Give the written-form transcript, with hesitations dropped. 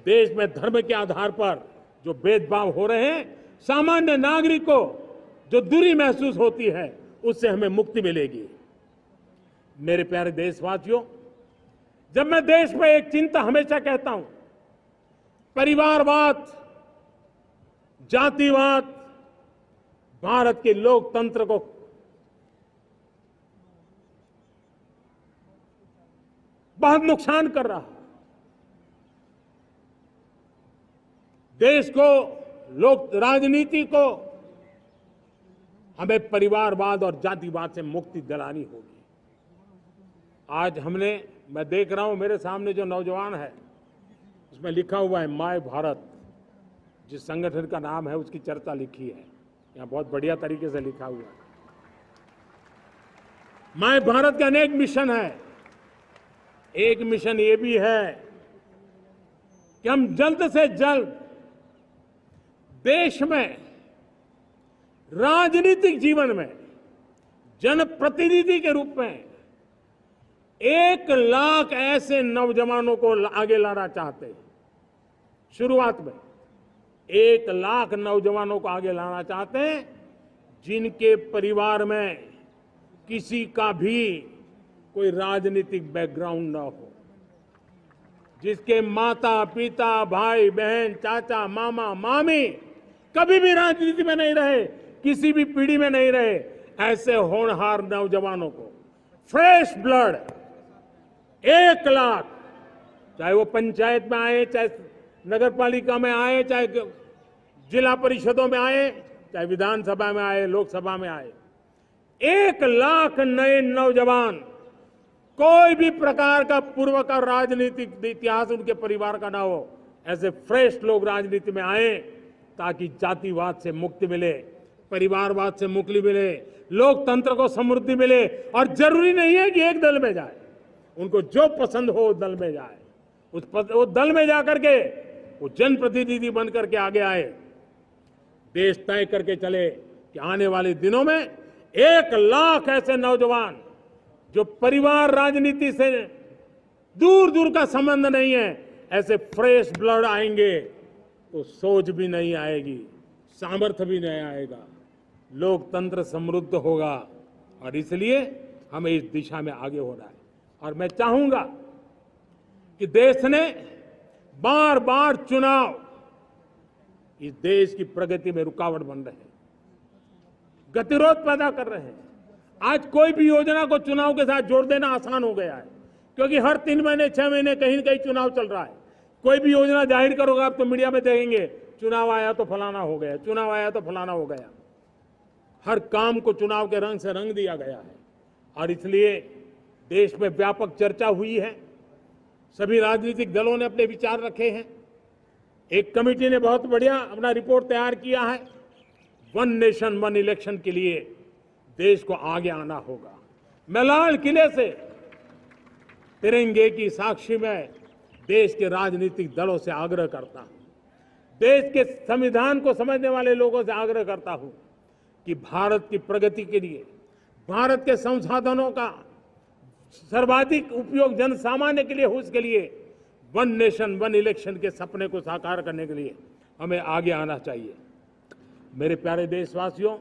देश में धर्म के आधार पर जो भेदभाव हो रहे हैं, सामान्य नागरिक को जो दूरी महसूस होती है, उससे हमें मुक्ति मिलेगी। मेरे प्यारे देशवासियों, जब मैं देश में एक चिंता हमेशा कहता हूं, परिवारवाद, जातिवाद भारत के लोकतंत्र को बहुत नुकसान कर रहा है। देश को, लोक राजनीति को हमें परिवारवाद और जातिवाद से मुक्ति दिलानी होगी। आज मैं देख रहा हूं मेरे सामने जो नौजवान है, उसमें लिखा हुआ है माय भारत, जिस संगठन का नाम है उसकी चर्चा लिखी है, यहां बहुत बढ़िया तरीके से लिखा हुआ है। माय भारत के अनेक मिशन है। एक मिशन ये भी है कि हम जल्द से जल्द देश में राजनीतिक जीवन में जनप्रतिनिधि के रूप में 1 लाख ऐसे नौजवानों को आगे लाना चाहते हैं। शुरुआत में 1 लाख नौजवानों को आगे लाना चाहते हैं, जिनके परिवार में किसी का भी कोई राजनीतिक बैकग्राउंड न हो, जिसके माता पिता भाई बहन चाचा मामा मामी कभी भी राजनीति में नहीं रहे, किसी भी पीढ़ी में नहीं रहे, ऐसे होनहार नौजवानों को फ्रेश ब्लड 1 लाख, चाहे वो पंचायत में आए, चाहे नगर पालिका में आए, चाहे जिला परिषदों में आए, चाहे विधानसभा में आए, लोकसभा में आए, 1 लाख नए नौजवान, कोई भी प्रकार का पूर्व का राजनीतिक इतिहास उनके परिवार का ना हो, ऐसे फ्रेश लोग राजनीति में आए, ताकि जातिवाद से मुक्ति मिले, परिवारवाद से मुक्ति मिले, लोकतंत्र को समृद्धि मिले। और जरूरी नहीं है कि एक दल में जाए, उनको जो पसंद हो उस दल में जाए, उस दल में जाकर के वो जनप्रतिनिधि बन करके आगे आए। देश तय करके चले कि आने वाले दिनों में 1 लाख ऐसे नौजवान जो परिवार राजनीति से दूर दूर का संबंध नहीं है, ऐसे फ्रेश ब्लड आएंगे तो सोच भी नहीं आएगी, सामर्थ्य भी नहीं आएगा, लोकतंत्र समृद्ध होगा। और इसलिए हमें इस दिशा में आगे होना है। और मैं चाहूंगा कि देश ने बार बार चुनाव इस देश की प्रगति में रुकावट बन रहे हैं, गतिरोध पैदा कर रहे हैं। आज कोई भी योजना को चुनाव के साथ जोड़ देना आसान हो गया है, क्योंकि हर 3 महीने 6 महीने कहीं न कहीं चुनाव चल रहा है। कोई भी योजना जाहिर करोगे आप तो मीडिया में देखेंगे, चुनाव आया तो फलाना हो गया, चुनाव आया तो फलाना हो गया। हर काम को चुनाव के रंग से रंग दिया गया है। और इसलिए देश में व्यापक चर्चा हुई है, सभी राजनीतिक दलों ने अपने विचार रखे हैं। एक कमेटी ने बहुत बढ़िया अपना रिपोर्ट तैयार किया है। 1 नेशन 1 इलेक्शन के लिए देश को आगे आना होगा। मैं लाल किले से तिरंगे की साक्षी में देश के राजनीतिक दलों से आग्रह करता हूं, देश के संविधान को समझने वाले लोगों से आग्रह करता हूं कि भारत की प्रगति के लिए, भारत के संसाधनों का सर्वाधिक उपयोग जन सामान्य के लिए हो, उसके लिए 1 नेशन 1 इलेक्शन के सपने को साकार करने के लिए हमें आगे आना चाहिए। मेरे प्यारे देशवासियों,